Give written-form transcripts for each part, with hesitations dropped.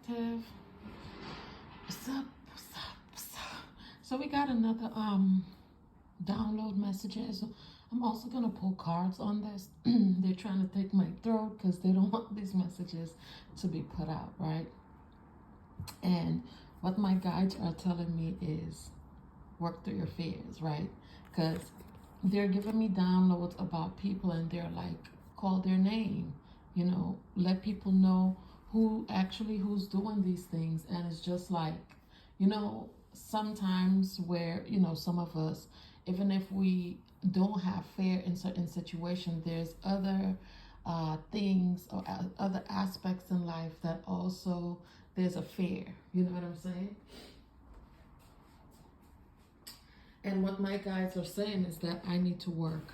Collective. What's up? What's up? What's up? So we got another download messages. I'm also gonna pull cards on this. They're trying to take my throat because they don't want these messages to be put out, right? And what my guides are telling me is work through your fears, right? Because they're giving me downloads about people and they're like, call their name, let people know who's doing these things. And it's just like, sometimes where, some of us, even if we don't have fear in certain situations, there's other things or other aspects in life that also there's a fear. You know what I'm saying? And what my guides are saying is that I need to work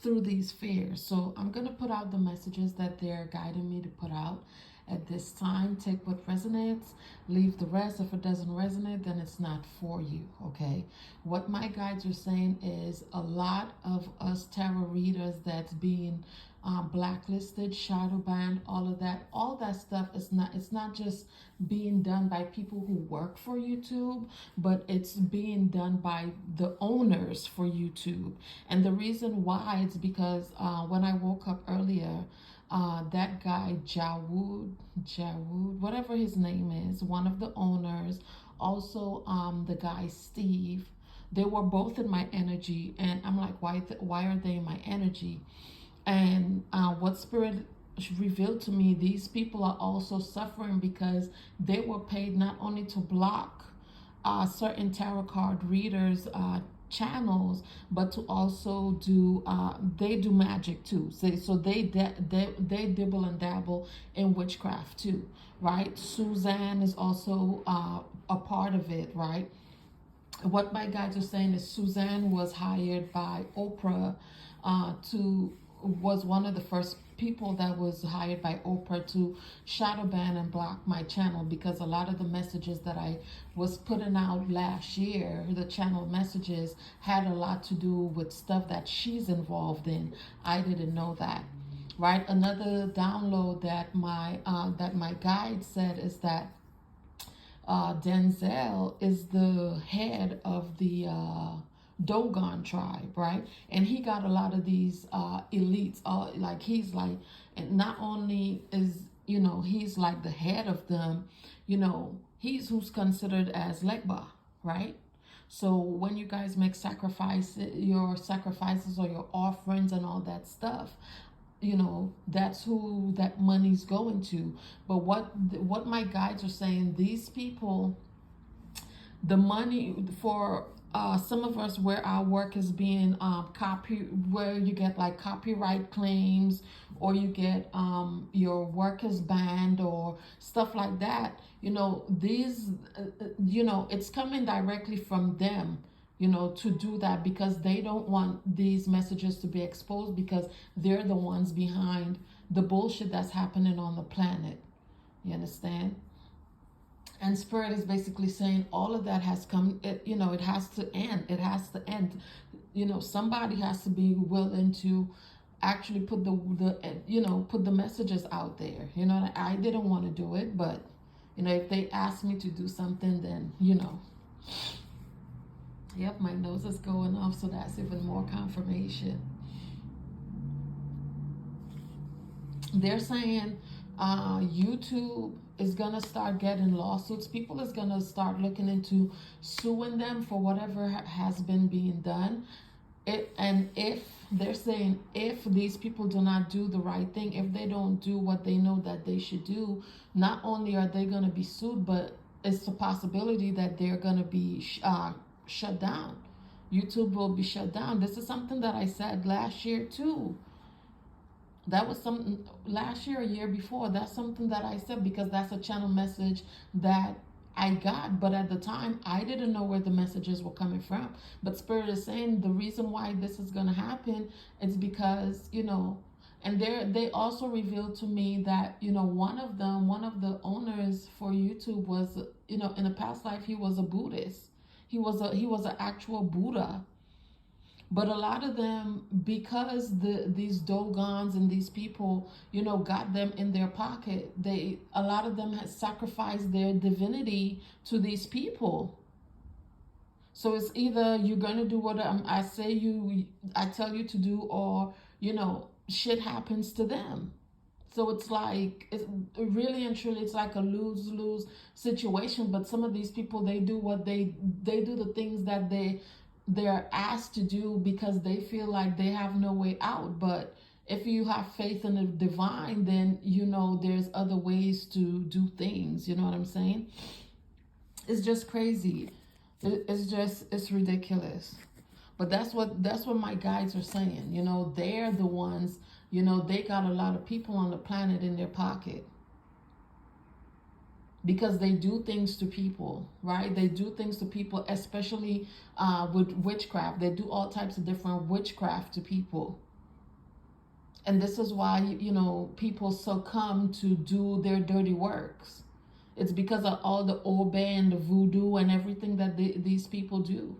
through these fears. So I'm going to put out the messages that they're guiding me to put out at this time. Take what resonates, leave the rest. If it doesn't resonate, then it's not for you, okay? What my guides are saying is a lot of us tarot readers that's being blacklisted, shadow banned, all that stuff is not, it's not just being done by people who work for YouTube, but it's being done by the owners for YouTube. And the reason why it's because when I woke up earlier, that guy Jawud, whatever his name is, one of the owners, also the guy Steve, they were both in my energy, and I'm like, why are they in my energy? And what Spirit revealed to me, these people are also suffering because they were paid not only to block certain tarot card readers channels, but to also do they do magic too. So they dibble and dabble in witchcraft too, right? Suzanne is also a part of it, right? What my guides are saying is Suzanne was hired by Oprah was one of the first people that was hired by Oprah to shadow ban and block my channel, because a lot of the messages that I was putting out last year, the channel messages, had a lot to do with stuff that she's involved in. I didn't know that, right? Another download that my guide said is that Denzel is the head of the Dogon tribe, right? And he got a lot of these elites, like he's like, and not only is, he's like the head of them, he's who's considered as Legba, right? So when you guys make your sacrifices or your offerings and all that stuff, that's who that money's going to. But what my guides are saying, these people, the money for some of us, where our work is being where you get like copyright claims, or you get your work is banned or stuff like that, these it's coming directly from them, to do that, because they don't want these messages to be exposed, because they're the ones behind the bullshit that's happening on the planet. You understand? And Spirit is basically saying all of that has come, it has to end. It has to end. Somebody has to be willing to actually put put the messages out there. I didn't want to do it, but, if they ask me to do something, then, Yep, my nose is going off, so that's even more confirmation. They're saying YouTube is gonna start getting lawsuits. People is gonna start looking into suing them for whatever has been being done. And if they're saying, if these people do not do the right thing, if they don't do what they know that they should do, not only are they gonna be sued, but it's a possibility that they're gonna be shut down. YouTube will be shut down. This is something that I said last year too. That was something last year, a year before. That's something that I said, because that's a channel message that I got. But at the time, I didn't know where the messages were coming from. But Spirit is saying the reason why this is going to happen is because, and they also revealed to me that, one of the owners for YouTube was, in a past life, he was a Buddhist. He was an actual Buddha. But a lot of them, because these Dogons and these people, you know, got them in their pocket, a lot of them has sacrificed their divinity to these people. So it's either you're gonna do what I tell you to do, or you know, shit happens to them. So it's like, it's really and truly, it's like a lose-lose situation. But some of these people, they do they do the things that they're asked to do because they feel like they have no way out. But if you have faith in the divine, then you know there's other ways to do things. You know what I'm saying? It's just crazy. It's ridiculous. But that's what my guides are saying. You know, they're the ones, you know, they got a lot of people on the planet in their pocket because they do things to people, right? They do things to people, especially with witchcraft. They do all types of different witchcraft to people. And this is why, you know, people succumb to do their dirty works. It's because of all the obe and the voodoo and everything that these people do.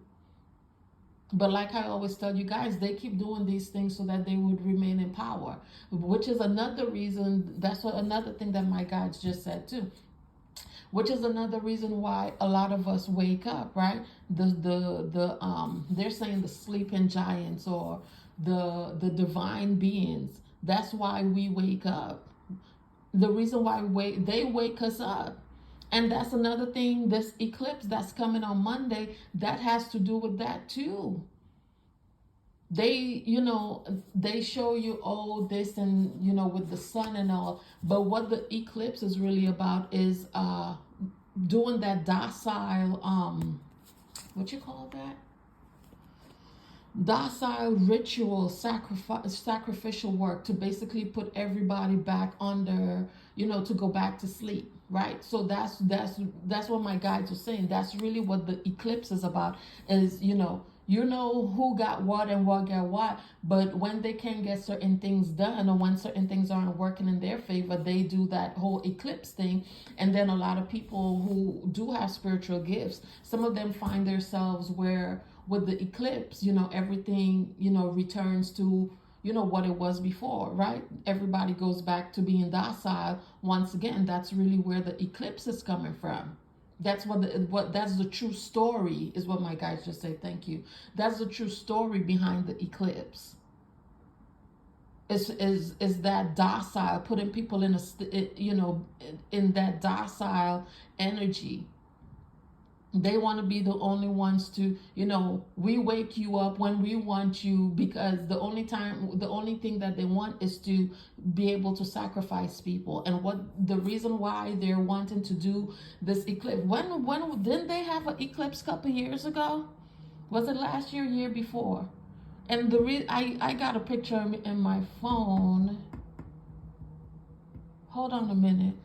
But like I always tell you guys, they keep doing these things so that they would remain in power, which is another reason. That's another thing that my guides just said too, which is another reason why a lot of us wake up, right? They're saying the sleeping giants or the divine beings. That's why we wake up. The reason why they wake us up. And that's another thing, this eclipse that's coming on Monday, that has to do with that too. They, you know, they show you all this and, you know, with the sun and all. But what the eclipse is really about is doing that docile, what you call that? Docile ritual sacrificial work to basically put everybody back under, you know, to go back to sleep, right? So that's what my guides are saying. That's really what the eclipse is about, is, you know who got what and what got what. But when they can't get certain things done, or when certain things aren't working in their favor, they do that whole eclipse thing. And then a lot of people who do have spiritual gifts, some of them find themselves where with the eclipse, you know, everything, you know, returns to, you know, what it was before, right? Everybody goes back to being docile once again. That's really where the eclipse is coming from. That's that's the true story, is what my guys just say. Thank you. That's the true story behind the eclipse. Is that docile, putting people in you know, in that docile energy. They want to be the only ones to, you know, we wake you up when we want you, because the only thing that they want is to be able to sacrifice people. And what the reason why they're wanting to do this eclipse, when didn't they have an eclipse a couple years ago? Was it last year before? And I got a picture in my phone. Hold on a minute.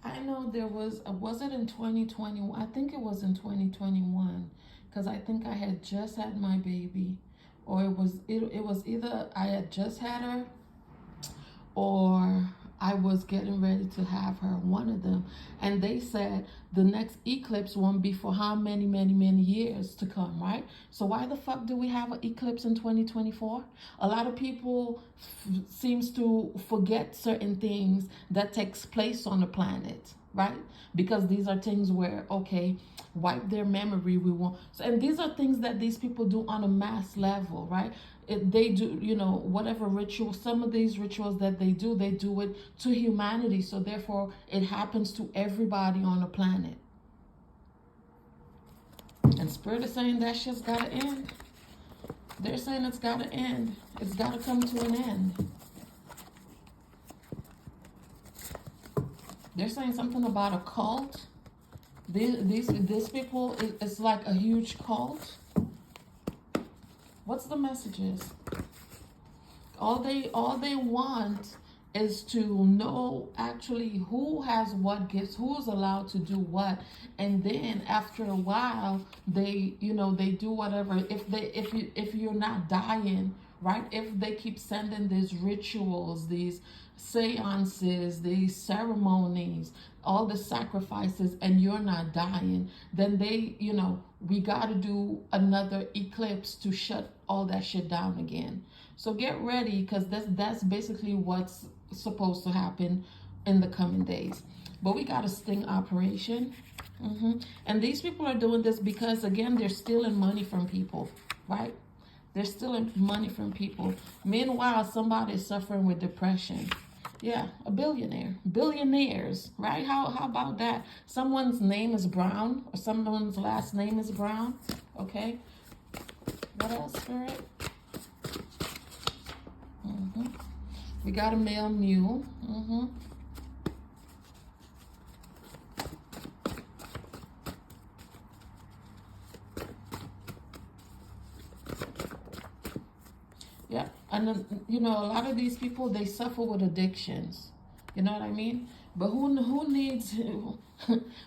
I know there was it in 2021? I think it was in 2021, because I think I had just had my baby, or it was either I had just had her, or I was getting ready to have her, one of them. And they said the next eclipse won't be for how many years to come, right? So why the fuck do we have an eclipse in 2024? A lot of people seems to forget certain things that takes place on the planet, right? Because these are things where, okay, wipe their memory, we want. So, and these are things that these people do on a mass level, right? They do, you know, whatever ritual, some of these rituals that they do it to humanity. So therefore it happens to everybody on the planet. And Spirit is saying that shit's gotta end. They're saying it's gotta end. It's gotta come to an end. They're saying something about a cult. These people, it's like a huge cult. What's the messages? All they want is to know actually who has what gifts, who's allowed to do what, and then after a while they, they do whatever. If you're not dying, right? If they keep sending these rituals, these seances, these ceremonies, all the sacrifices, and you're not dying, then they, we got to do another eclipse to shut all that shit down again. So get ready, because that's basically what's supposed to happen in the coming days. But we got a sting operation. And these people are doing this because, again, they're stealing money from people, right? They're stealing money from people. Meanwhile, somebody is suffering with depression. Yeah, a billionaire. Billionaires, right? How about that? Someone's name is Brown, or someone's last name is Brown. Okay. What else, Spirit? We got a male mule. Yeah, and then, a lot of these people, they suffer with addictions. You know what I mean? But who needs?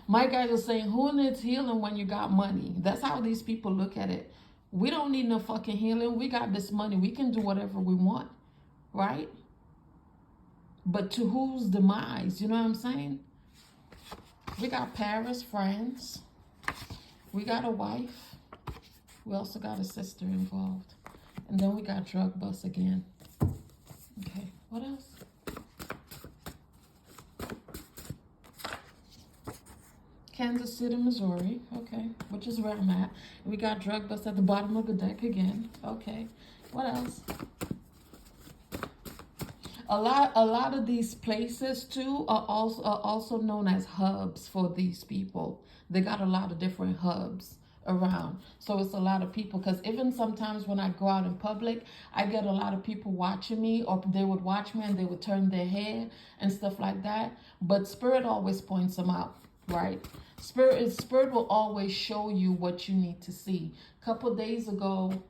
My guys are saying, who needs healing when you got money? That's how these people look at it. We don't need no fucking healing. We got this money. We can do whatever we want, right? But to whose demise? You know what I'm saying? We got Paris, France. We got a wife. We also got a sister involved. And then we got drug bust again. Okay, what else? Kansas City, Missouri. Okay, which is where I'm at. We got drug bust at the bottom of the deck again. Okay, what else? A lot of these places too are also known as hubs for these people. They got a lot of different hubs around, so it's a lot of people. Because even sometimes when I go out in public, I get a lot of people watching me, or they would watch me and they would turn their head and stuff like that. But Spirit always points them out, right? Spirit will always show you what you need to see. A couple days ago,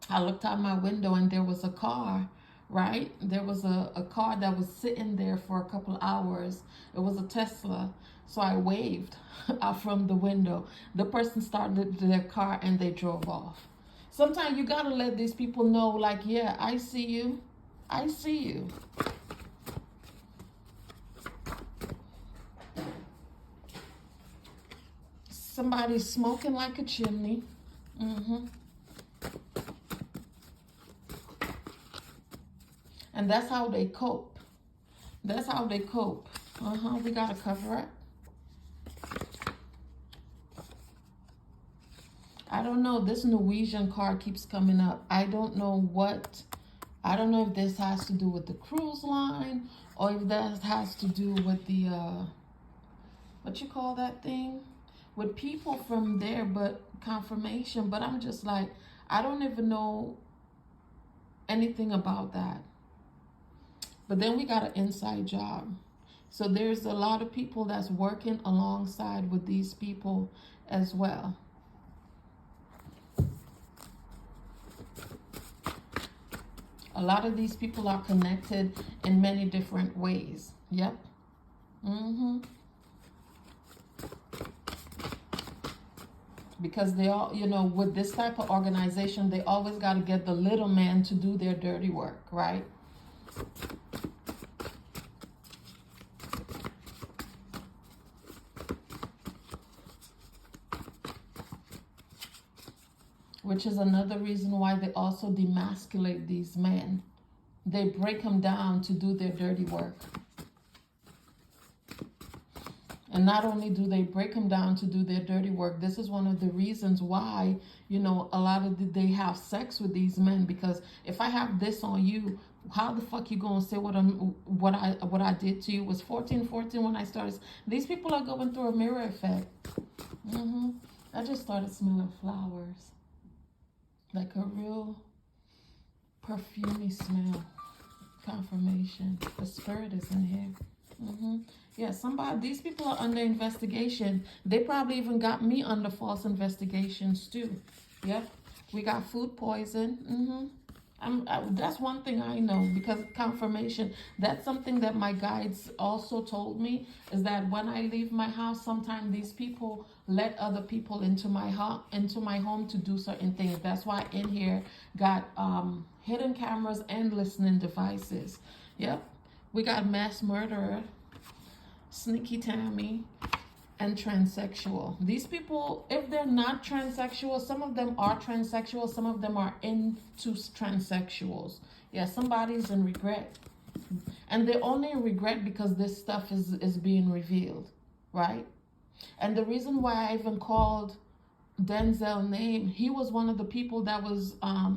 I looked out my window and there was a car. Right? There was a car that was sitting there for a couple hours. It was a Tesla. So I waved out from the window. The person started their car and they drove off. Sometimes you got to let these people know, like, yeah, I see you. I see you. Somebody's smoking like a chimney. And that's how they cope. That's how they cope. We gotta cover it. I don't know. This Norwegian card keeps coming up. I don't know if this has to do with the cruise line, or if that has to do with the what you call that thing? With people from there, but confirmation. But I'm just like, I don't even know anything about that. But then we got an inside job. So there's a lot of people that's working alongside with these people as well. A lot of these people are connected in many different ways. Yep. Because they all, with this type of organization, they always got to get the little man to do their dirty work, right? Which is another reason why they also demasculate these men. They break them down to do their dirty work. And not only do they break them down to do their dirty work, this is one of the reasons why, a lot of they have sex with these men. Because if I have this on you, how the fuck you gonna say what I did to you was 14 when I started? These people are going through a mirror effect. I just started smelling flowers. Like a real perfumey smell. Confirmation. The spirit is in here. Yeah, these people are under investigation. They probably even got me under false investigations too. Yep. We got food poison. That's one thing I know, because confirmation. That's something that my guides also told me, is that when I leave my house, sometimes these people let other people into my home to do certain things. That's why in here got hidden cameras and listening devices. Yep, we got mass murderer, sneaky Tammy, and transsexual. These people, if they're not transsexual, some of them are transsexual, some of them are into transsexuals. Yeah, somebody's in regret. And they're only in regret because this stuff is being revealed, right? And the reason why I even called Denzel name, he was one of the people that was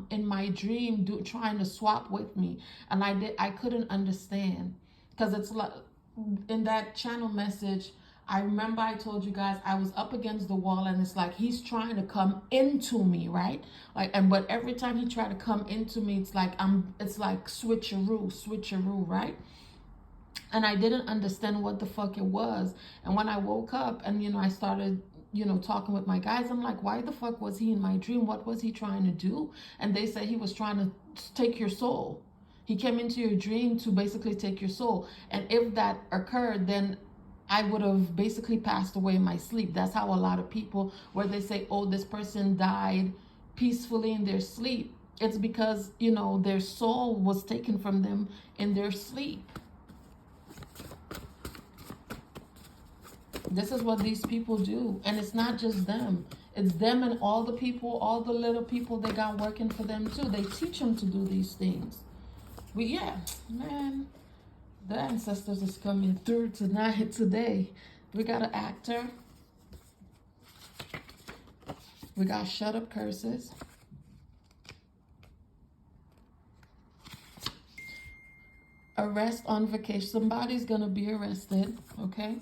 in my dream trying to swap with me, and I couldn't understand, because it's like in that channel message, I remember I told you guys I was up against the wall, and it's like he's trying to come into me, right? Like, and but every time he tried to come into me, it's like switcheroo, right? And I didn't understand what the fuck it was. And when I woke up and I started talking with my guys, I'm like, why the fuck was he in my dream? What was he trying to do? And they said he was trying to take your soul. He came into your dream to basically take your soul. And if that occurred, then I would have basically passed away in my sleep. That's how a lot of people, where they say, oh, this person died peacefully in their sleep, it's because their soul was taken from them in their sleep. This is what these people do. And it's not just them. It's them and all the people, all the little people they got working for them too. They teach them to do these things. Yeah, man, the ancestors is coming through today. We got an actor. We got shut up curses. Arrest on vacation. Somebody's gonna be arrested, okay?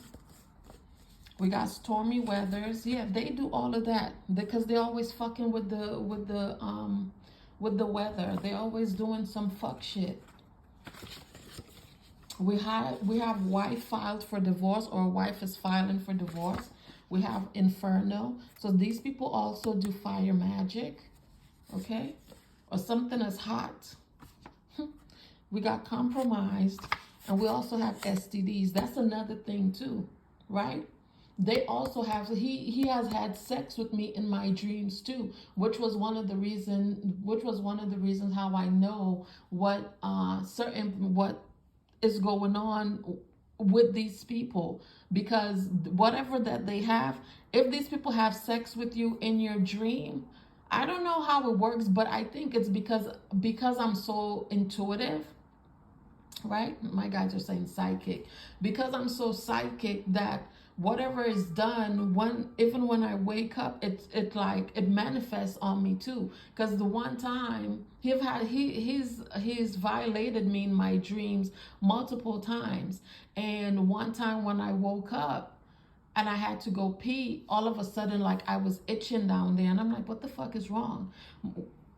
We got stormy weathers. Yeah, they do all of that because they always fucking with the weather. They always doing some fuck shit. We have wife filed for divorce, or wife is filing for divorce. We have inferno. So these people also do fire magic, okay? Or something is hot. We got compromised, and we also have STDs. That's another thing too, right? They also have, he has had sex with me in my dreams too, which was one of the reasons how I know what is going on with these people, because whatever that they have, if these people have sex with you in your dream, I don't know how it works, but I think it's because I'm so intuitive, right? My guys are saying psychic. Because I'm so psychic that whatever is done, even when I wake up, it manifests on me too. Because the one time he's violated me in my dreams multiple times, and one time when I woke up and I had to go pee, all of a sudden, like, I was itching down there, and I'm like, what the fuck is wrong?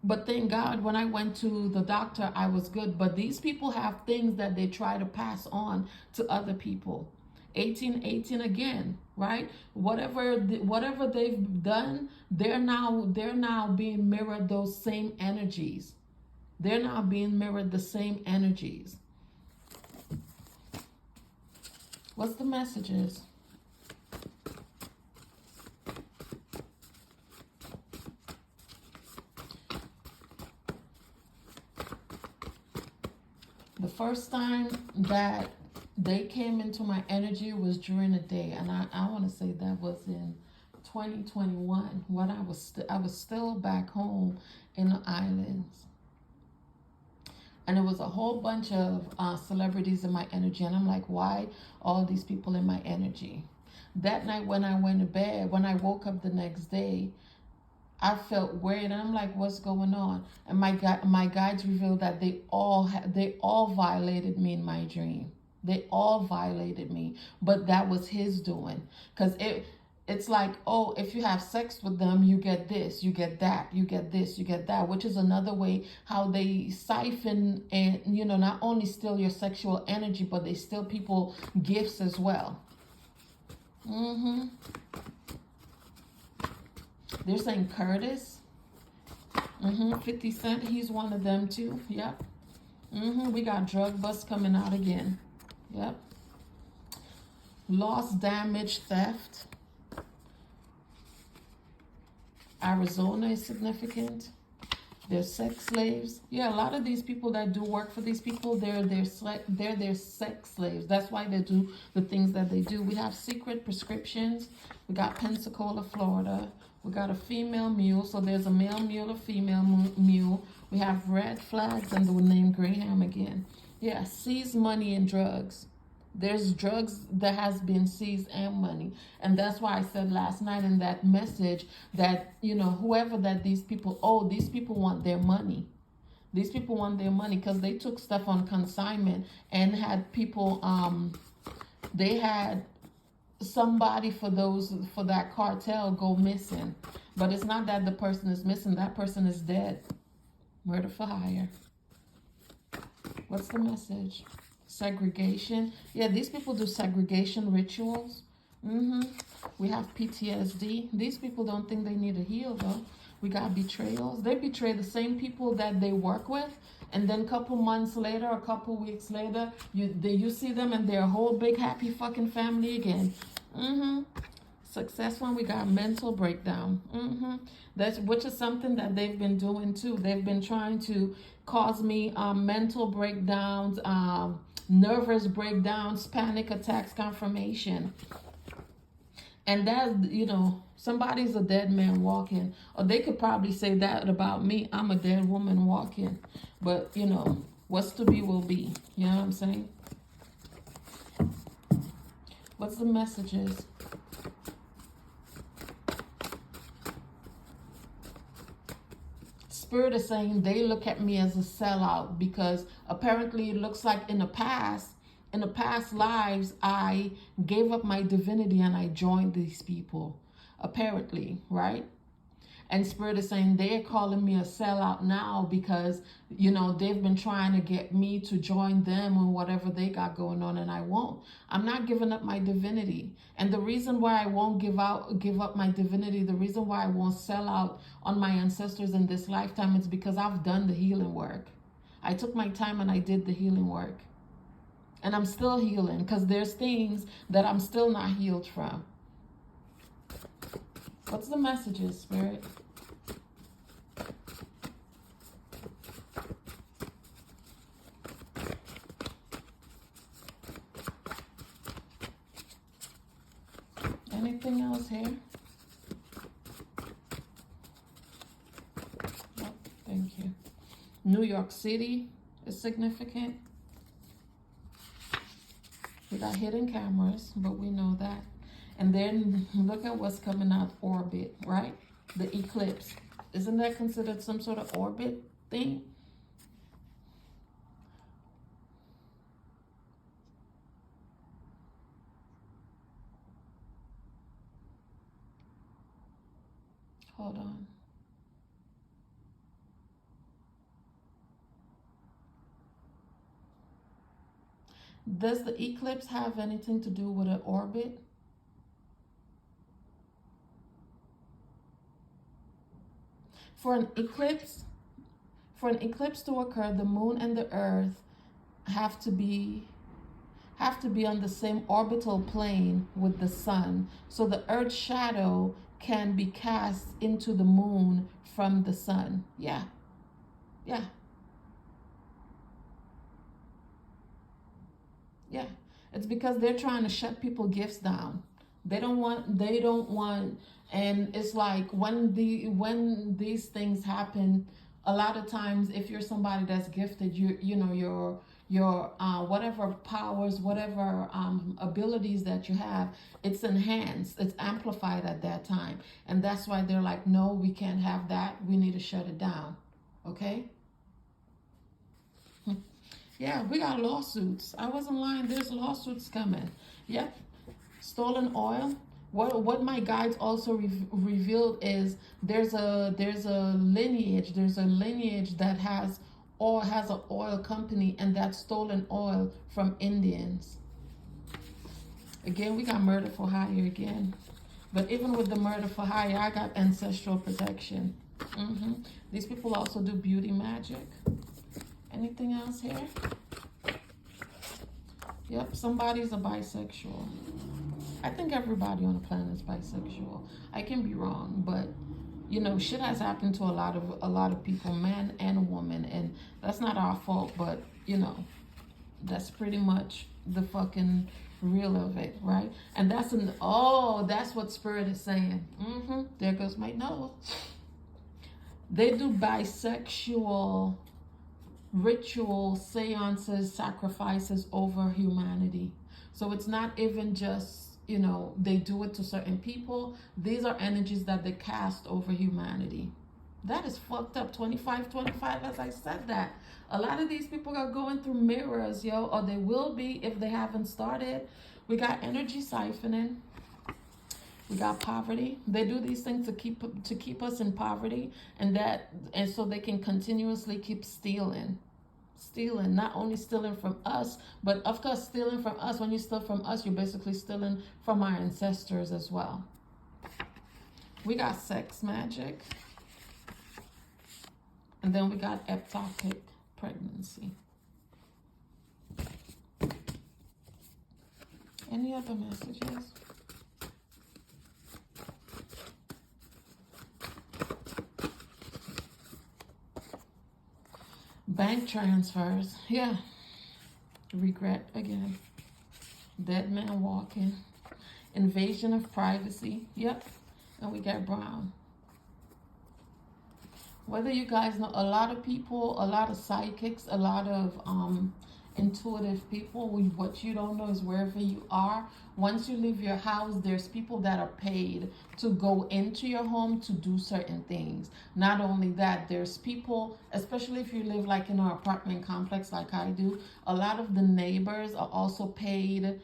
But thank God, when I went to the doctor, I was good. But these people have things that they try to pass on to other people. 1818 again, right? Whatever they've done, they're now being mirrored those same energies. They're now being mirrored the same energies. What's the messages? The first time that they came into my energy was during the day, and I want to say that was in 2021 when I was still back home in the islands, and it was a whole bunch of celebrities in my energy, and I'm like, why all these people in my energy? That night when I went to bed, when I woke up the next day, I felt weird, and I'm like, what's going on? And my guides revealed that they all violated me in my dream. They all violated me, but that was his doing. Because it's like, oh, if you have sex with them, you get this, you get that, you get this, you get that, which is another way how they siphon and, not only steal your sexual energy, but they steal people gifts as well. They're saying Curtis. 50 Cent, he's one of them too. Yep. We got drug busts coming out again. Yep. Loss, damage, theft. Arizona is significant. They're sex slaves. Yeah, a lot of these people that do work for these people, they're their sex slaves. That's why they do the things that they do. We have secret prescriptions. We got Pensacola, Florida. We got a female mule. So there's a male mule, a female mule. We have red flags and the name Graham again. Yeah, seize money and drugs. There's drugs that has been seized and money. And that's why I said last night in that message that, you know, whoever that these people owe, these people want their money. These people want their money because they took stuff on consignment and had people, they had somebody for that cartel go missing. But it's not that the person is missing, that person is dead. Murder for hire. What's the message? Segregation. Yeah, these people do segregation rituals. We have PTSD. These people don't think they need to heal though. We got betrayals. They betray the same people that they work with, and then a couple months later, a couple weeks later, you see them and they're a whole big happy fucking family again. Success one, we got mental breakdown. Which is something that they've been doing too. They've been trying to cause me mental breakdowns, nervous breakdowns, panic attacks, confirmation. And that, you know, somebody's a dead man walking. Or they could probably say that about me. I'm a dead woman walking. But, you know, what's to be will be. You know what I'm saying? What's the messages? Spirit is saying they look at me as a sellout because apparently it looks like in the past lives, I gave up my divinity and I joined these people, apparently, right? And Spirit is saying they're calling me a sellout now because, you know, they've been trying to get me to join them on whatever they got going on, and I won't. I'm not giving up my divinity. And the reason why I won't give up my divinity, the reason why I won't sell out on my ancestors in this lifetime is because I've done the healing work. I took my time and I did the healing work. And I'm still healing because there's things that I'm still not healed from. What's the messages, Spirit? Anything else here? Oh, thank you. New York City is significant. We got hidden cameras, but we know that. And then look at what's coming out orbit, right? The eclipse. Isn't that considered some sort of orbit thing? Hold on. Does the eclipse have anything to do with an orbit? For an eclipse to occur, the moon and the earth have to be on the same orbital plane with the sun. So the earth's shadow can be cast into the moon from the sun. Yeah. Yeah. Yeah. It's because they're trying to shut people's gifts down. They don't want, and it's like when these things happen, a lot of times if you're somebody that's gifted, you know your whatever powers, whatever abilities that you have, it's enhanced, it's amplified at that time. And that's why they're like, no, we can't have that. We need to shut it down. Okay? Yeah, we got lawsuits. I wasn't lying. There's lawsuits coming. Yep. Stolen oil. What my guides also revealed is there's a lineage. There's a lineage that has an oil company, and that's stolen oil from Indians. Again, we got murder for hire again. But even with the murder for hire, I got ancestral protection. These people also do beauty magic. Anything else here? Yep, somebody's a bisexual. I think everybody on the planet is bisexual. I can be wrong, but you know, shit has happened to a lot of people, man and woman, and that's not our fault, but you know, that's pretty much the fucking real of it, right? And that's that's what spirit is saying. There goes my nose. They do bisexual ritual seances, sacrifices over humanity. So it's not even just, you know, they do it to certain people. These are energies that they cast over humanity. That is fucked up. 25, as I said that. A lot of these people are going through mirrors, yo, or they will be if they haven't started. We got energy siphoning. We got poverty. They do these things to keep us in poverty, and so they can continuously keep stealing. Not only stealing from us, but of course stealing from us. When you steal from us, you're basically stealing from our ancestors as well. We got sex magic. And then we got ectopic pregnancy. Any other messages? Bank transfers. Yeah. Regret again. Dead man walking. Invasion of privacy. Yep. And we got brown. Whether you guys know, a lot of people, a lot of psychics, a lot of intuitive people, what you don't know is wherever you are, once you leave your house, there's people that are paid to go into your home to do certain things. Not only that, there's people, especially if you live like in an apartment complex like I do, a lot of the neighbors are also paid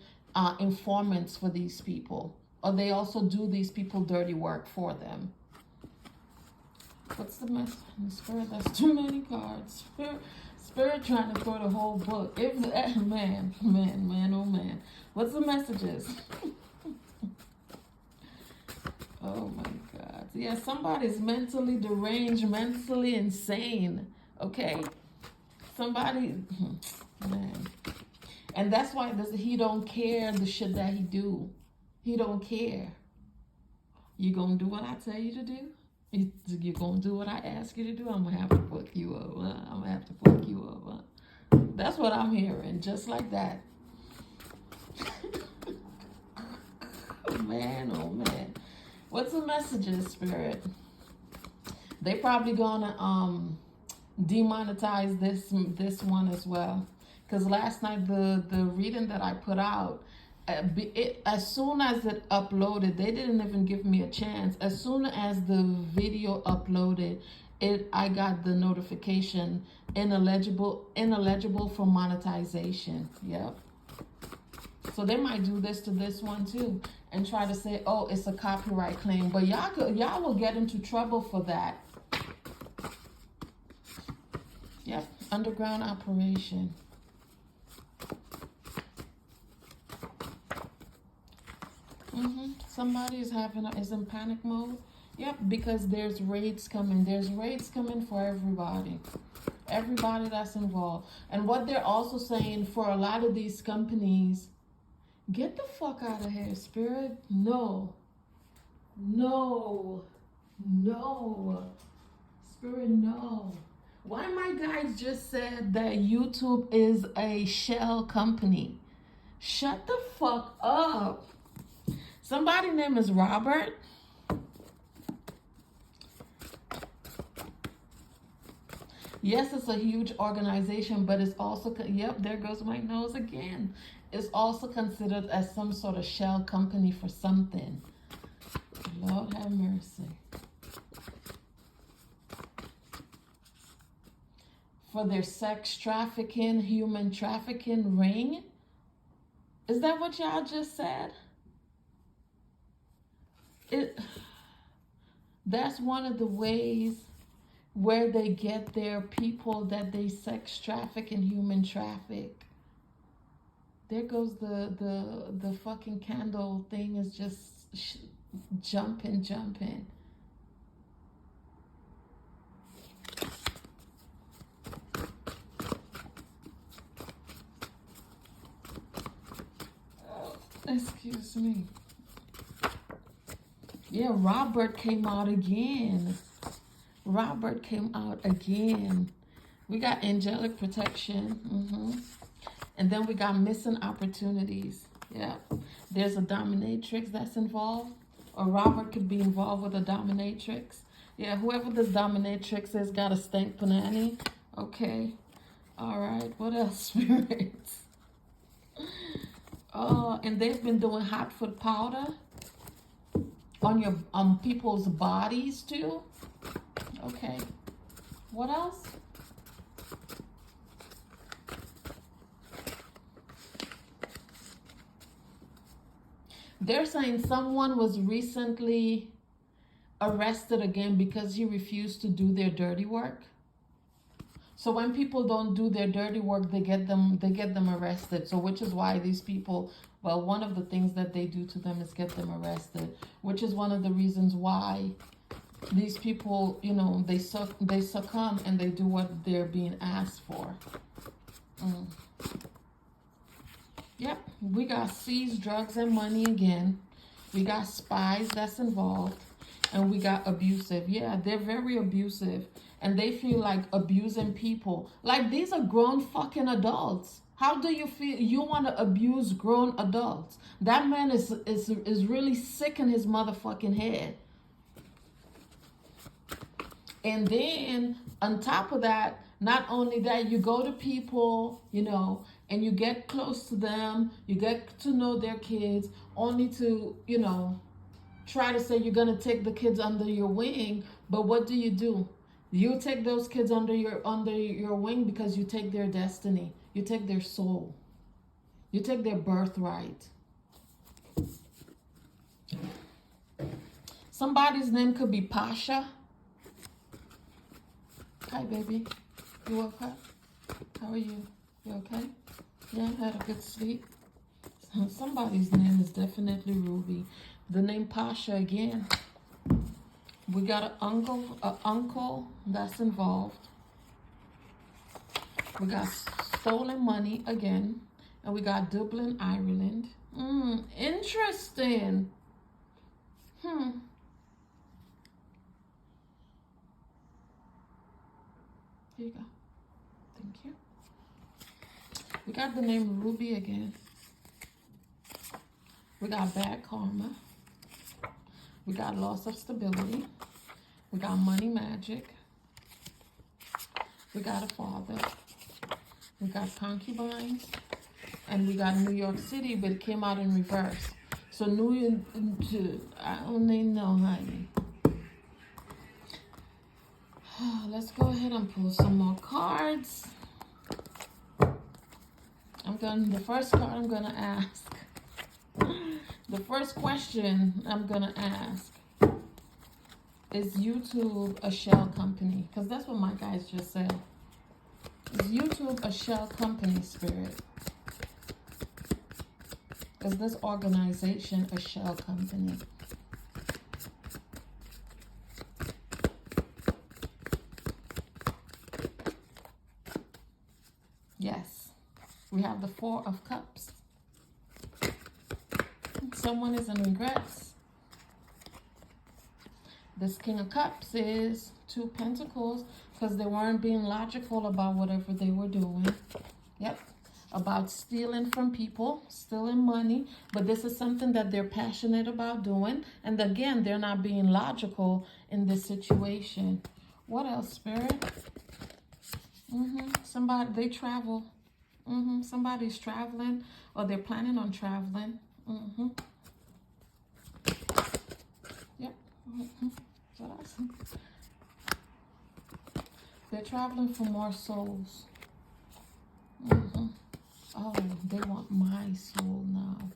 informants for these people, or they also do these people dirty work for them. What's the message? Spirit, that's too many cards. Spirit trying to throw the whole book. Man, oh man. What's the messages? Oh my God. Yeah, somebody's mentally deranged, mentally insane. Okay? Somebody, man. And that's why he don't care the shit that he do. He don't care. You gonna do what I tell you to do? You're gonna do what I ask you to do? I'm gonna have to fuck you up. I'm gonna have to fuck you up. That's what I'm hearing, just like that. Oh man. What's the messages, Spirit? They probably gonna demonetize this one as well. Because last night the reading that I put out, as soon as it uploaded, they didn't even give me a chance. As soon as the video uploaded, I got the notification ineligible for monetization. Yep. So they might do this to this one too and try to say, oh, it's a copyright claim, but y'all will get into trouble for that. Yep. Underground operation. Somebody is in panic mode. Yep, because there's raids coming. There's raids coming for everybody. Everybody that's involved. And what they're also saying for a lot of these companies, get the fuck out of here, Spirit. No. Spirit, no. Why my guys just said that YouTube is a shell company? Shut the fuck up. Somebody's name is Robert. Yes, it's a huge organization, but it's also, yep, there goes my nose again. It's also considered as some sort of shell company for something. Lord have mercy. For their sex trafficking, human trafficking ring? Is that what y'all just said? That's one of the ways where they get their people that they sex traffic and human traffic. There goes the fucking candle thing is just jumping. Excuse me. Yeah, Robert came out again. Robert came out again. We got angelic protection. And then we got missing opportunities. Yeah. There's a dominatrix that's involved. Or Robert could be involved with a dominatrix. Yeah, whoever this dominatrix is got a stank panani. Okay. All right. What else, spirits? Oh, and they've been doing hot foot powder on your people's bodies too. Okay. What else? They're saying someone was recently arrested again because he refused to do their dirty work. So when people don't do their dirty work, they get them arrested. So which is why these people, well, one of the things that they do to them is get them arrested, which is one of the reasons why these people, you know, they succumb and they do what they're being asked for. Yep, we got seized drugs and money again. We got spies that's involved. And we got abusive. Yeah, they're very abusive. And they feel like abusing people. Like, these are grown fucking adults. How do you feel you want to abuse grown adults? That man is really sick in his motherfucking head. And then on top of that, not only that, you go to people, you know, and you get close to them, you get to know their kids, only to, you know, try to say you're going to take the kids under your wing. But what do? You take those kids under your wing because you take their destiny. You take their soul. You take their birthright. Somebody's name could be Pasha. Hi, baby. You woke up? How are you? You okay? Yeah, had a good sleep. Somebody's name is definitely Ruby. The name Pasha again. We got an uncle that's involved. We got stolen money again. And we got Dublin, Ireland. Interesting. Here you go. Thank you. We got the name Ruby again. We got bad karma. We got loss of stability. We got money magic. We got a father. We got concubines. And we got New York City, but it came out in reverse. So I only know, honey. Let's go ahead and pull some more cards. The first card I'm gonna ask. The first question I'm gonna ask, is YouTube a shell company? Because that's what my guys just said. Is YouTube a shell company, Spirit? Is this organization a shell company? Yes. We have the Four of Cups. Someone is in regrets. This King of Cups is Two Pentacles because they weren't being logical about whatever they were doing. Yep. About stealing from people, stealing money. But this is something that they're passionate about doing. And again, they're not being logical in this situation. What else, Spirit? They travel. Somebody's traveling or they're planning on traveling. Yep. So that's, they're traveling for more souls. Oh, they want my soul now.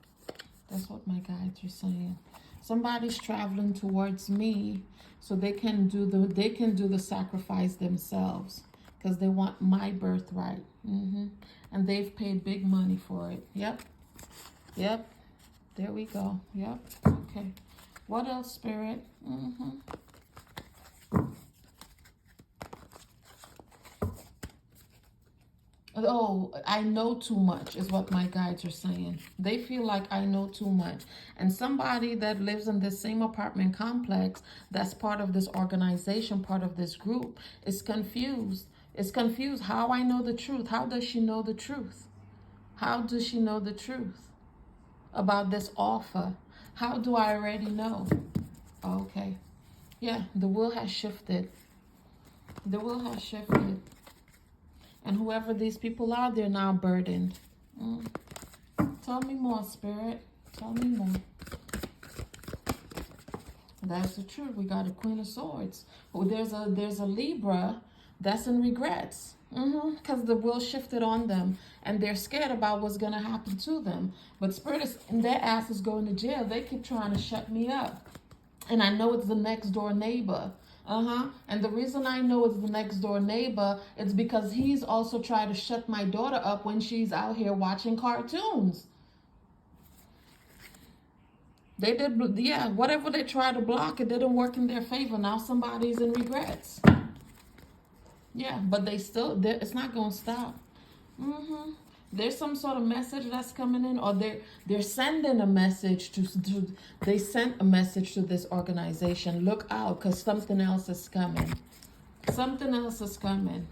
That's what my guides are saying. Somebody's traveling towards me so they can do the sacrifice themselves because they want my birthright. And they've paid big money for it. Yep. There we go. Yep. Okay. What else, Spirit? Oh, I know too much is what my guides are saying. They feel like I know too much. And somebody that lives in this same apartment complex, that's part of this organization, part of this group, is confused. Is confused how I know the truth. How does she know the truth? How does she know the truth about this offer? How do I already know? Okay. Yeah, the will has shifted. The will has shifted. And whoever these people are, they're now burdened. Tell me more, Spirit. Tell me more. That's the truth. We got a Queen of Swords. Oh, there's a Libra that's in regrets. Because the will shifted on them. And they're scared about what's going to happen to them. But Spirit is, and their ass is going to jail. They keep trying to shut me up. And I know it's the next door neighbor. And the reason I know it's the next door neighbor is because he's also tried to shut my daughter up when she's out here watching cartoons. They did, yeah, whatever they tried to block, it didn't work in their favor. Now somebody's in regrets. Yeah, but they still, it's not going to stop. There's some sort of message that's coming in, or they're sending a message to they sent a message to this organization. Look out, because something else is coming. Something else is coming.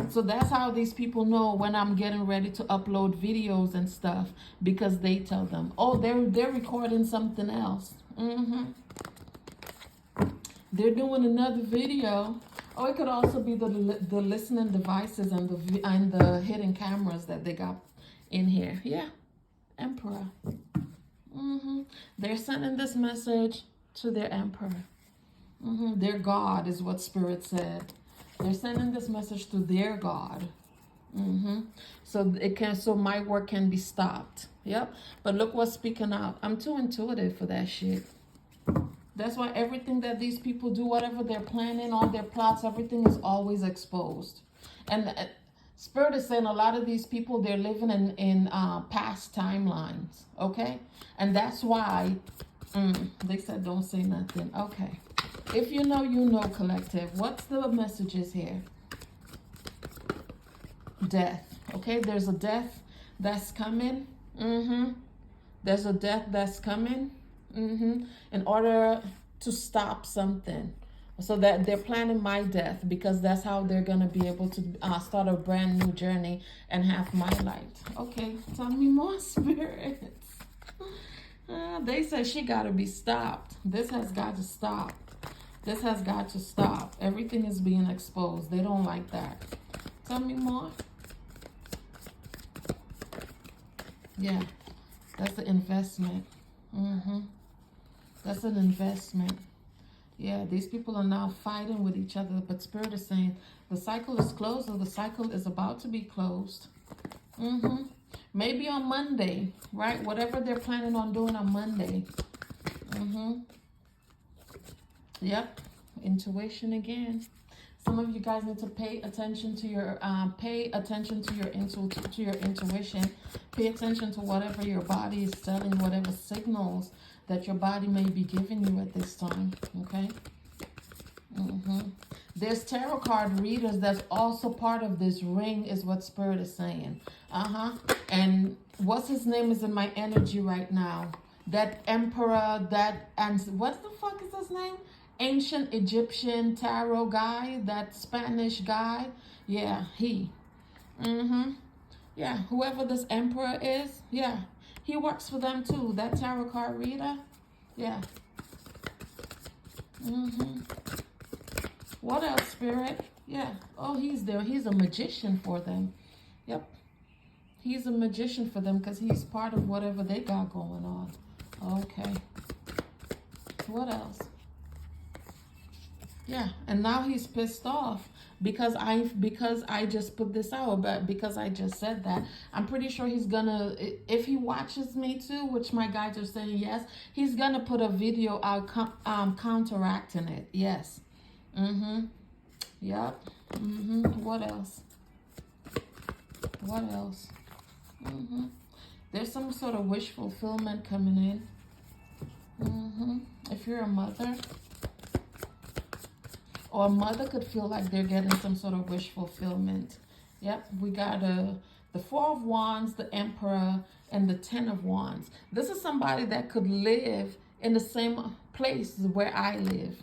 So that's how these people know when I'm getting ready to upload videos and stuff, because they tell them, oh, they're recording something else. They're doing another video. Oh, it could also be the listening devices and the hidden cameras that they got in here. Yeah, Emperor. They're sending this message to their Emperor. Their God is what Spirit said. They're sending this message to their God. So my work can be stopped. Yep. But look what's speaking out. I'm too intuitive for that shit. That's why everything that these people do, whatever they're planning, all their plots, everything is always exposed. And Spirit is saying a lot of these people, they're living in past timelines, okay? And that's why they said don't say nothing. Okay. If you know, collective. What's the messages here? Death, okay? There's a death that's coming. There's a death that's coming. In order to stop something, so that they're planning my death, because that's how they're gonna be able to start a brand new journey and have my light. Okay, tell me more, spirits. They say she gotta be stopped. This has got to stop. This has got to stop. Everything is being exposed. They don't like that. Tell me more. Yeah, that's the investment. That's an investment. Yeah, these people are now fighting with each other, but Spirit is saying the cycle is closed, or the cycle is about to be closed. Maybe on Monday, right? Whatever they're planning on doing on Monday. Yep, intuition again. Some of you guys need to pay attention to your intuition. Pay attention to whatever your body is telling, whatever signals that your body may be giving you at this time. Okay. There's tarot card readers that's also part of this ring, is what Spirit is saying. And what's his name is in my energy right now. That Emperor, and what the fuck is his name? Ancient Egyptian tarot guy, that Spanish guy. Yeah, he. Yeah, whoever this Emperor is, yeah, he works for them too. That tarot card reader, yeah. What else, Spirit? Yeah. Oh, he's there. He's a magician for them. Yep. He's a magician for them because he's part of whatever they got going on. Okay. What else? Yeah, and now he's pissed off because I just put this out, but because I just said that, I'm pretty sure he's gonna, if he watches me too, which my guides are saying yes, he's gonna put a video out counteracting it. Yes. Yep. What else? What else? There's some sort of wish fulfillment coming in. If you're a mother, or a mother could feel like they're getting some sort of wish fulfillment. Yep, we got the Four of Wands, the Emperor, and the Ten of Wands. This is somebody that could live in the same place where I live.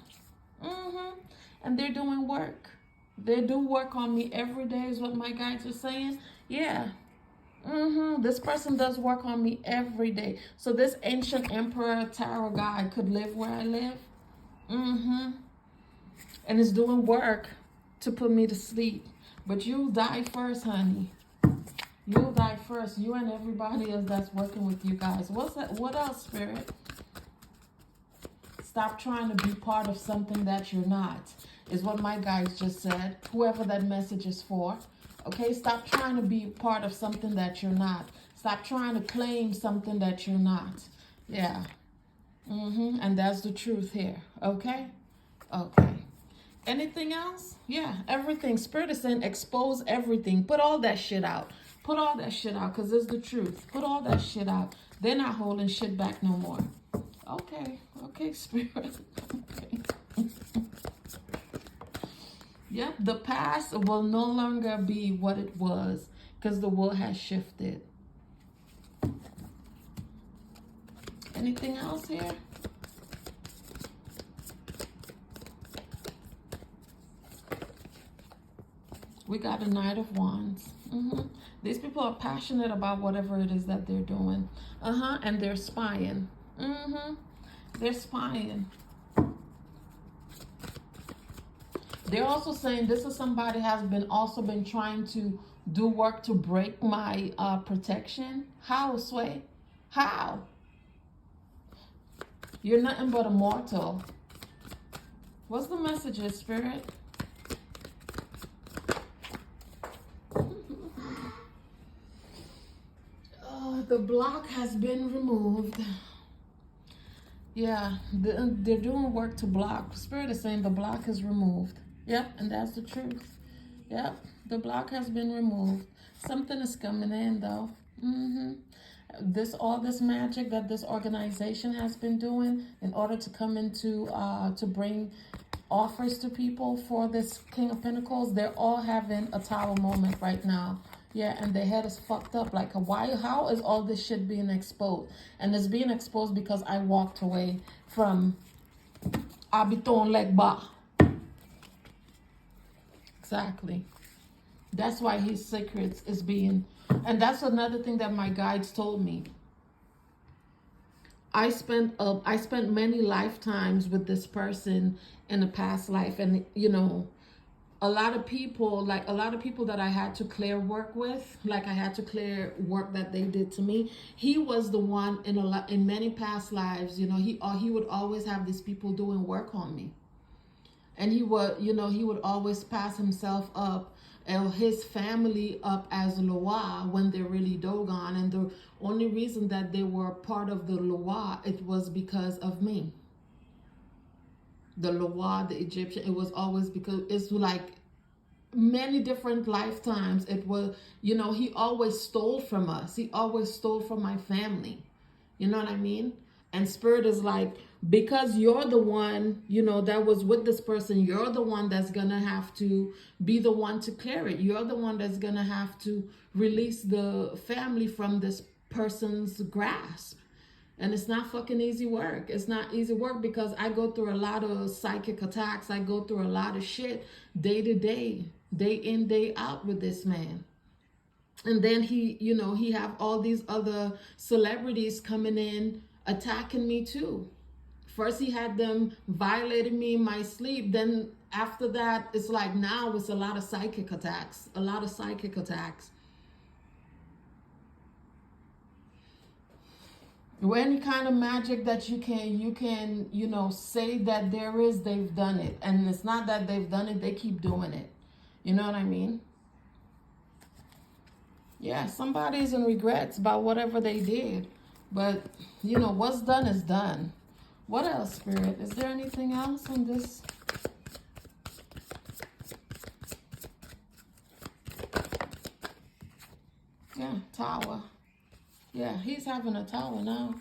And they're doing work. They do work on me every day is what my guides are saying. Yeah. This person does work on me every day. So this ancient emperor tarot guy could live where I live. And is doing work to put me to sleep. But you'll die first, honey. You'll die first. You and everybody else that's working with you guys. What's that? What else, Spirit? Stop trying to be part of something that you're not, is what my guys just said. Whoever that message is for. Okay, stop trying to be part of something that you're not. Stop trying to claim something that you're not. Yeah. And that's the truth here. Okay? Okay. Anything else? Yeah, everything. Spirit is saying expose everything. Put all that shit out. Put all that shit out because it's the truth. Put all that shit out. They're not holding shit back no more. Okay. Okay, Spirit. Okay. Yep, the past will no longer be what it was because the world has shifted. Anything else here? We got a Knight of Wands. These people are passionate about whatever it is that they're doing. And they're spying. They're spying. They're also saying this is somebody has been trying to do work to break my protection. How, Sway? How? You're nothing but a mortal. What's the message, Spirit? The block has been removed. Yeah, they're doing work to block. Spirit is saying the block is removed. Yep, and that's the truth. Yep, the block has been removed. Something is coming in, though. All this magic that this organization has been doing in order to come into, to bring offers to people for this King of Pentacles, they're all having a tower moment right now. Yeah, and their head is fucked up. Like, why? How is all this shit being exposed? And it's being exposed because I walked away from Abiton Legba. Exactly. That's why his secrets is being... And that's another thing that my guides told me. I spent many lifetimes with this person in a past life. And, you know... a lot of people that I had to clear work with, like I had to clear work that they did to me. He was the one in many past lives, you know, he would always have these people doing work on me. And he would always pass himself up and his family up as Loa when they're really Dogon. And the only reason that they were part of the Loa, it was because of me. The Loa, the Egyptian, it was always because it's like many different lifetimes. It was, you know, he always stole from us. He always stole from my family. You know what I mean? And Spirit is like, because you're the one, you know, that was with this person, you're the one that's gonna have to be the one to clear it. You're the one that's gonna have to release the family from this person's grasp. And it's not fucking easy work. It's not easy work because I go through a lot of psychic attacks. I go through a lot of shit day to day, day in, day out with this man. And then he, you know, he have all these other celebrities coming in, attacking me too. First he had them violating me in my sleep. Then after that, it's like now it's a lot of psychic attacks, a lot of psychic attacks. Any kind of magic that you can, you know, say that there is, they've done it. And it's not that they've done it, they keep doing it. You know what I mean? Yeah, somebody's in regrets about whatever they did. But, you know, what's done is done. What else, Spirit? Is there anything else on this? Yeah, Tower. Yeah, he's having a tower now.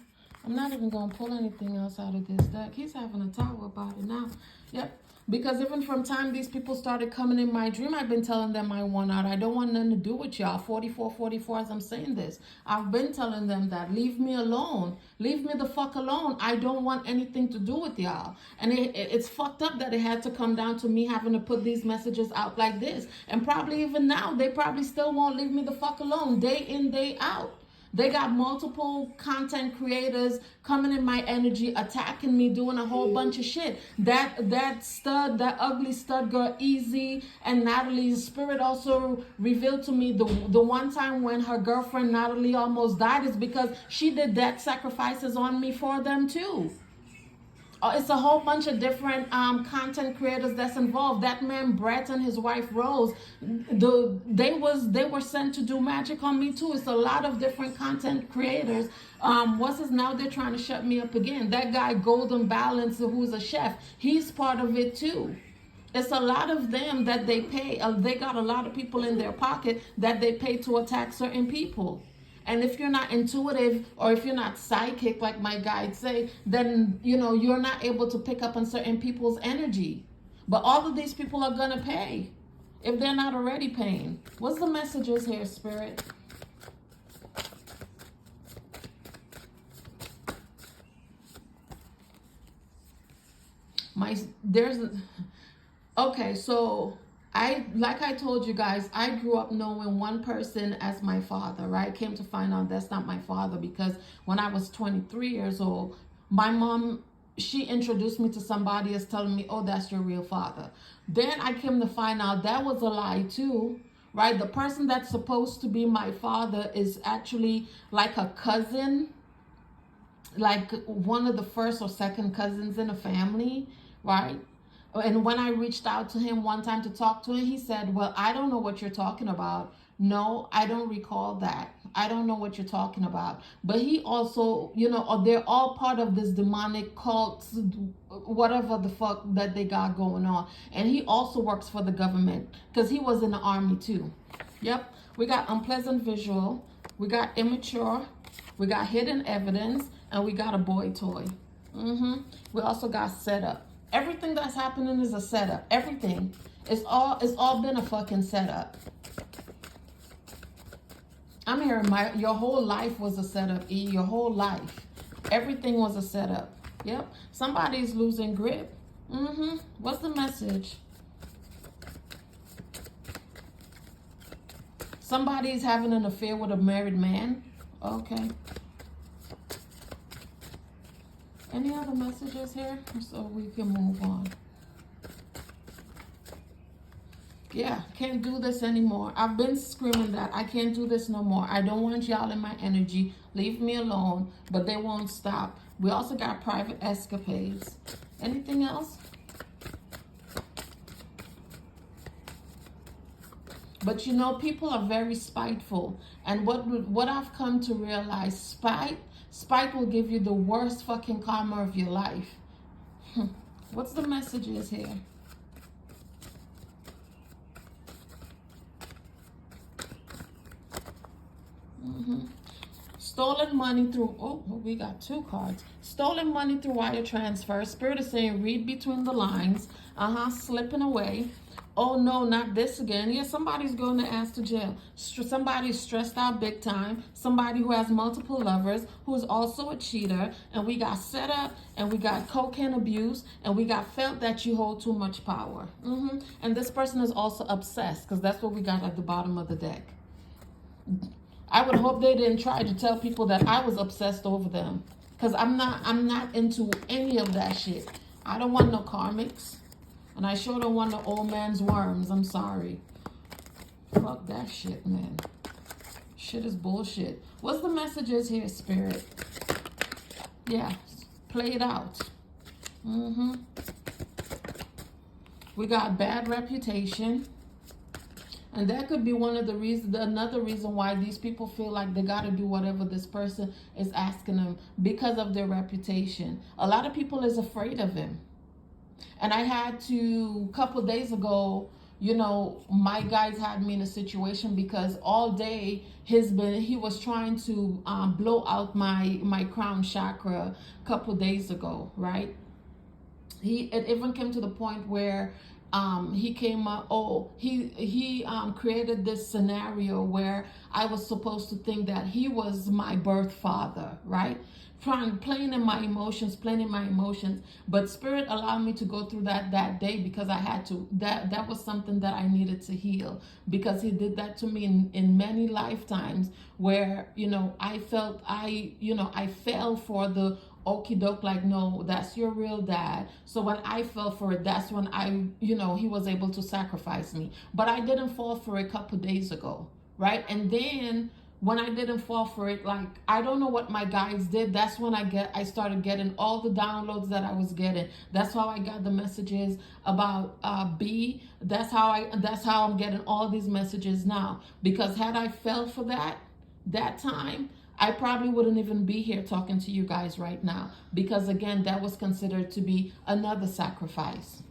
I'm not even going to pull anything else out of this deck. He's having a tower about it now. Yep. Because even from time these people started coming in my dream, I've been telling them I want out. I don't want nothing to do with y'all. 44, 44, as I'm saying this. I've been telling them that. Leave me alone. Leave me the fuck alone. I don't want anything to do with y'all. And it's fucked up that it had to come down to me having to put these messages out like this. And probably even now, they probably still won't leave me the fuck alone. Day in, day out. They got multiple content creators coming in my energy, attacking me, doing a whole bunch of shit. That ugly stud girl, Easy, and Natalie's spirit also revealed to me the one time when her girlfriend Natalie almost died is because she did death sacrifices on me for them too. It's a whole bunch of different content creators that's involved. That man Brett and his wife Rose, they were sent to do magic on me too. It's a lot of different content creators. Now they're trying to shut me up again. That guy Golden Balance, who's a chef, he's part of it too. It's a lot of them that they pay. They got a lot of people in their pocket that they pay to attack certain people. And if you're not intuitive or if you're not psychic, like my guides say, then, you're not able to pick up on certain people's energy. But all of these people are going to pay if they're not already paying. What's the messages here, Spirit? Okay, so like I told you guys, I grew up knowing one person as my father, right? Came to find out that's not my father because when I was 23 years old, my mom, she introduced me to somebody as telling me, oh, that's your real father. Then I came to find out that was a lie too, right? The person that's supposed to be my father is actually like a cousin, like one of the first or second cousins in a family, right? And when I reached out to him one time to talk to him, he said, well, I don't know what you're talking about. No, I don't recall that. I don't know what you're talking about. But he also, they're all part of this demonic cult, whatever the fuck that they got going on. And he also works for the government because he was in the army too. Yep. We got unpleasant visual. We got immature. We got hidden evidence. And we got a boy toy. We also got setup. Everything that's happening is a setup. Everything. It's all been a fucking setup. I'm hearing your whole life was a setup, E. Your whole life. Everything was a setup. Yep. Somebody's losing grip. What's the message? Somebody's having an affair with a married man. Okay. Any other messages here so we can move on? Yeah, can't do this anymore. I've been screaming that. I can't do this no more. I don't want y'all in my energy. Leave me alone. But they won't stop. We also got private escapades. Anything else? But people are very spiteful. And what I've come to realize, spite will give you the worst fucking karma of your life. What's the messages here? Stolen money through, we got two cards. Stolen money through wire transfer. Spirit is saying read between the lines. Slipping away. Oh no, not this again. Yeah, somebody's going to ask to jail. Somebody's stressed out big time. Somebody who has multiple lovers, who's also a cheater. And we got set up, and we got cocaine abuse, and we got felt that you hold too much power. And this person is also obsessed, because that's what we got at the bottom of the deck. I would hope they didn't try to tell people that I was obsessed over them. Because I'm not into any of that shit. I don't want no karmics. And I sure don't want no old man's worms. I'm sorry. Fuck that shit, man. Shit is bullshit. What's the messages here, Spirit? Yeah, play it out. We got bad reputation. And that could be one of the reasons, another reason why these people feel like they got to do whatever this person is asking them because of their reputation. A lot of people is afraid of him. And I had to, a couple of days ago, my guys had me in a situation because all day he was trying to blow out my crown chakra a couple of days ago, right? It even came to the point where he came up. He created this scenario where I was supposed to think that he was my birth father, right? Playing in my emotions, but Spirit allowed me to go through that day because I had to. That was something that I needed to heal, because he did that to me in many lifetimes where, I felt I fell for the okie doke, like, no, that's your real dad. So when I fell for it, that's when he was able to sacrifice me. But I didn't fall for it a couple days ago, right? And then when I didn't fall for it, like, I don't know what my guides did. That's when I started getting all the downloads that I was getting. That's how I got the messages about B. That's how I'm getting all these messages now. Because had I fell for that time, I probably wouldn't even be here talking to you guys right now, because again, that was considered to be another sacrifice.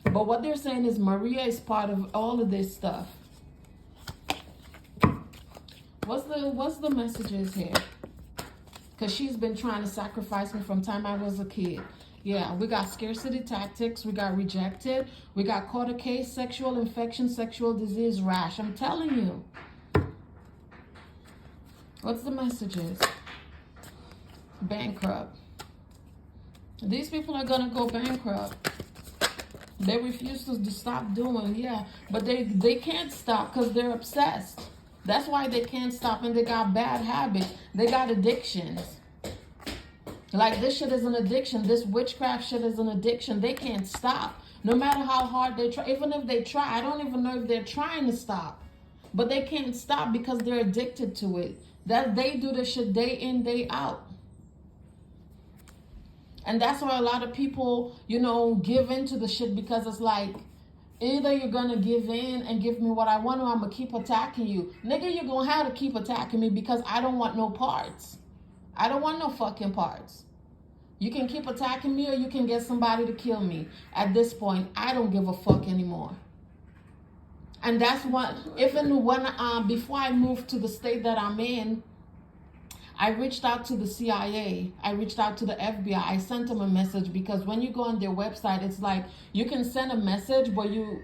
But what they're saying is Maria is part of all of this stuff. What's the messages here? Because she's been trying to sacrifice me from time I was a kid. Yeah, we got scarcity tactics, we got rejected, we got caught a case, sexual infection, sexual disease, rash. I'm telling you. What's the messages? Bankrupt. These people are gonna go bankrupt. They refuse to stop doing, yeah, but they can't stop because they're obsessed. That's why they can't stop, and they got bad habits. They got addictions. Like, this shit is an addiction. This witchcraft shit is an addiction. They can't stop. No matter how hard they try. Even if they try, I don't even know if they're trying to stop. But they can't stop because they're addicted to it. That they do this shit day in, day out. And that's why a lot of people, give into the shit, because it's like, either you're gonna give in and give me what I want, or I'm gonna keep attacking you. Nigga, you're gonna have to keep attacking me because I don't want no parts. I don't want no fucking parts. You can keep attacking me, or you can get somebody to kill me. At this point, I don't give a fuck anymore. And that's what, even when, before I moved to the state that I'm in, I reached out to the CIA. I reached out to the FBI. I sent them a message, because when you go on their website, it's like you can send a message, but you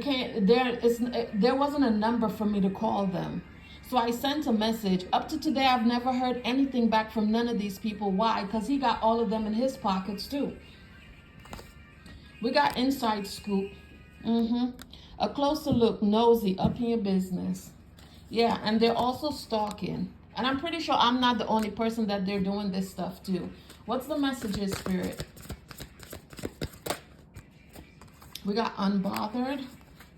can't. There wasn't a number for me to call them, so I sent a message. Up to today, I've never heard anything back from none of these people. Why? Because he got all of them in his pockets too. We got inside scoop. A closer look, nosy, up in your business. Yeah, and they're also stalking. And I'm pretty sure I'm not the only person that they're doing this stuff to. What's the messages, Spirit? We got unbothered,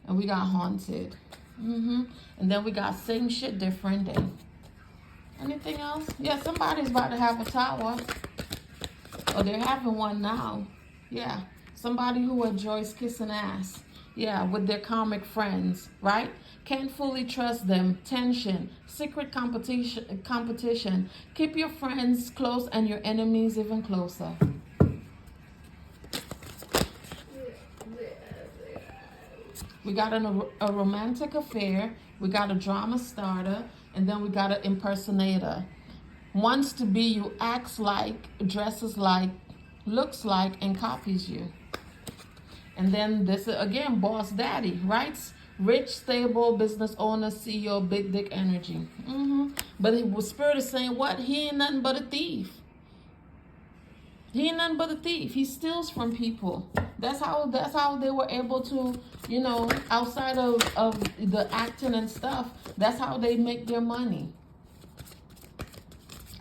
and we got haunted. And then we got same shit, different day. Anything else? Yeah, somebody's about to have a tower. Or they're having one now. Yeah, somebody who enjoys kissing ass. Yeah, with their comic friends, right? Can't fully trust them. Tension, secret competition. Keep your friends close and your enemies even closer. We got a romantic affair. We got a drama starter. And then we got an impersonator. Wants to be you, acts like, dresses like, looks like, and copies you. And then this again, boss daddy, right? Rich, stable business owner, CEO, big dick energy. But Spirit is saying what? He ain't nothing but a thief. He ain't nothing but a thief. He steals from people. That's how they were able to, outside of the acting and stuff, that's how they make their money.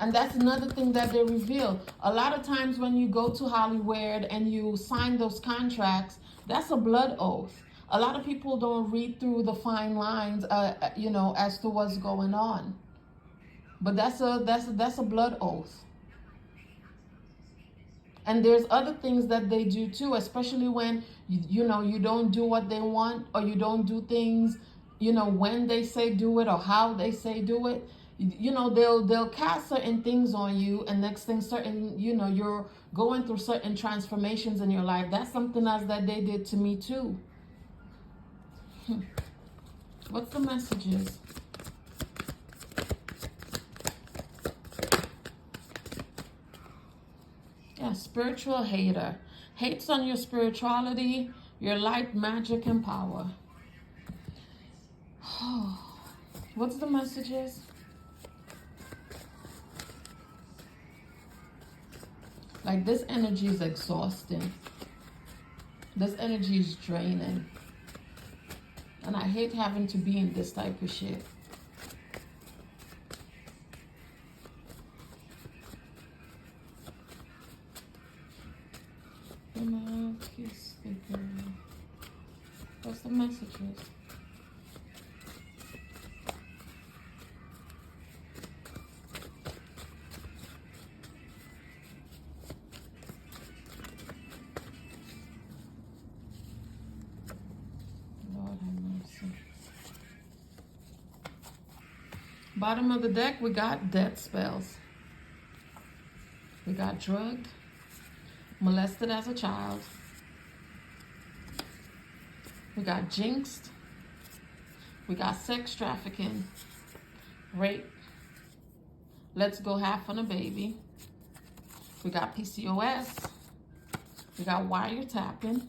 And that's another thing that they reveal. A lot of times when you go to Hollywood and you sign those contracts, that's a blood oath. A lot of people don't read through the fine lines, as to what's going on. But that's a blood oath. And there's other things that they do too, especially when you don't do what they want, or you don't do things, when they say do it or how they say do it. They'll cast certain things on you, and next thing you're going through certain transformations in your life. That's something else that they did to me too. What's the messages? Yeah, spiritual hater. Hates on your spirituality, your light, magic, and power. What's the messages? Like, this energy is exhausting. This energy is draining. And I hate having to be in this type of shit. What's the messages? Lord have mercy. Bottom of the deck, we got death spells. We got drugged, molested as a child. We got jinxed. We got sex trafficking, rape. Let's go half on a baby. We got PCOS. We got wiretapping,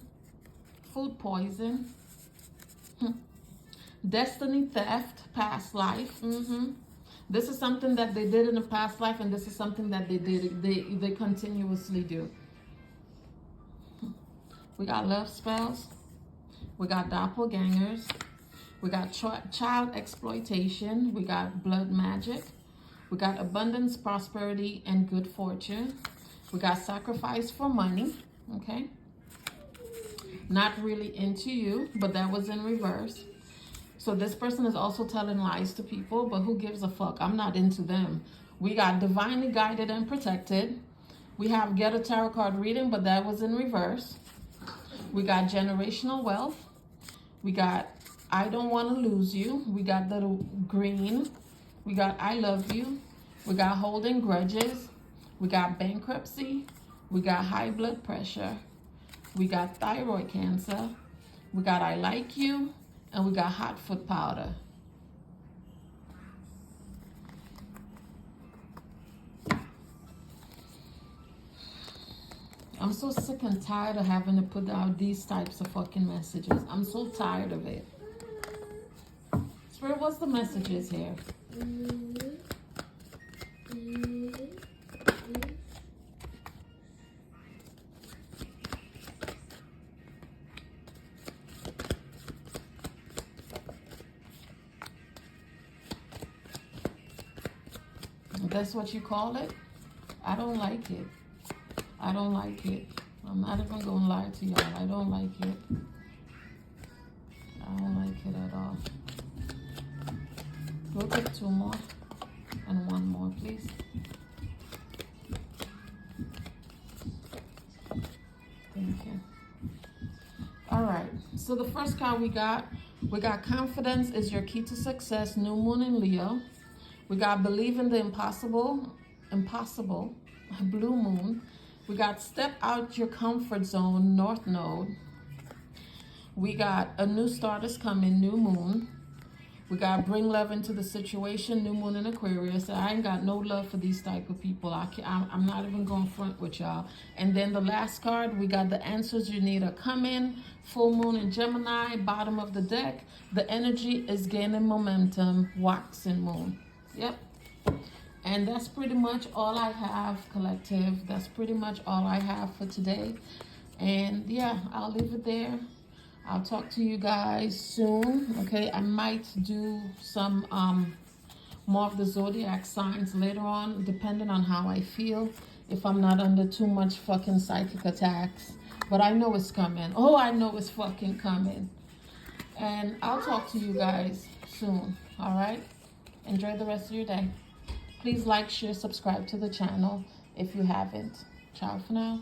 food poison, destiny theft, past life. This is something that they did in a past life, and this is something that they continuously do. We got love spells. We got doppelgangers. We got child exploitation. We got blood magic. We got abundance, prosperity, and good fortune. We got sacrifice for money. Okay. Not really into you, but that was in reverse. So this person is also telling lies to people, but who gives a fuck? I'm not into them. We got divinely guided and protected. We have get a tarot card reading, but that was in reverse. We got generational wealth. We got I don't want to lose you. We got the green. We got I love you. We got holding grudges. We got bankruptcy. We got high blood pressure. We got thyroid cancer. We got I like you. And we got hot foot powder. I'm so sick and tired of having to put out these types of fucking messages. I'm so tired of it. Spirit, what's the messages here? That's what you call it? I don't like it. I don't like it. I'm not even going to lie to y'all. I don't like it. I don't like it at all. We'll get 2 more and 1 more, please. Thank you. All right. So the first card we got confidence is your key to success, new moon in Leo. We got believe in the impossible, blue moon. We got step out your comfort zone, north node. We got a new start is coming, new moon. We got bring love into the situation, new moon in Aquarius. I ain't got no love for these type of people. I'm not even going front with y'all. And then the last card, we got the answers you need are coming, full moon in Gemini, bottom of the deck. The energy is gaining momentum, waxing moon. Yep. And that's pretty much all I have, collective. That's pretty much all I have for today. And yeah, I'll leave it there. I'll talk to you guys soon. Okay, I might do some more of the zodiac signs later on, depending on how I feel, if I'm not under too much fucking psychic attacks. But I know it's coming. Oh, I know it's fucking coming. And I'll talk to you guys soon. All right? Enjoy the rest of your day. Please like, share, subscribe to the channel if you haven't. Ciao for now.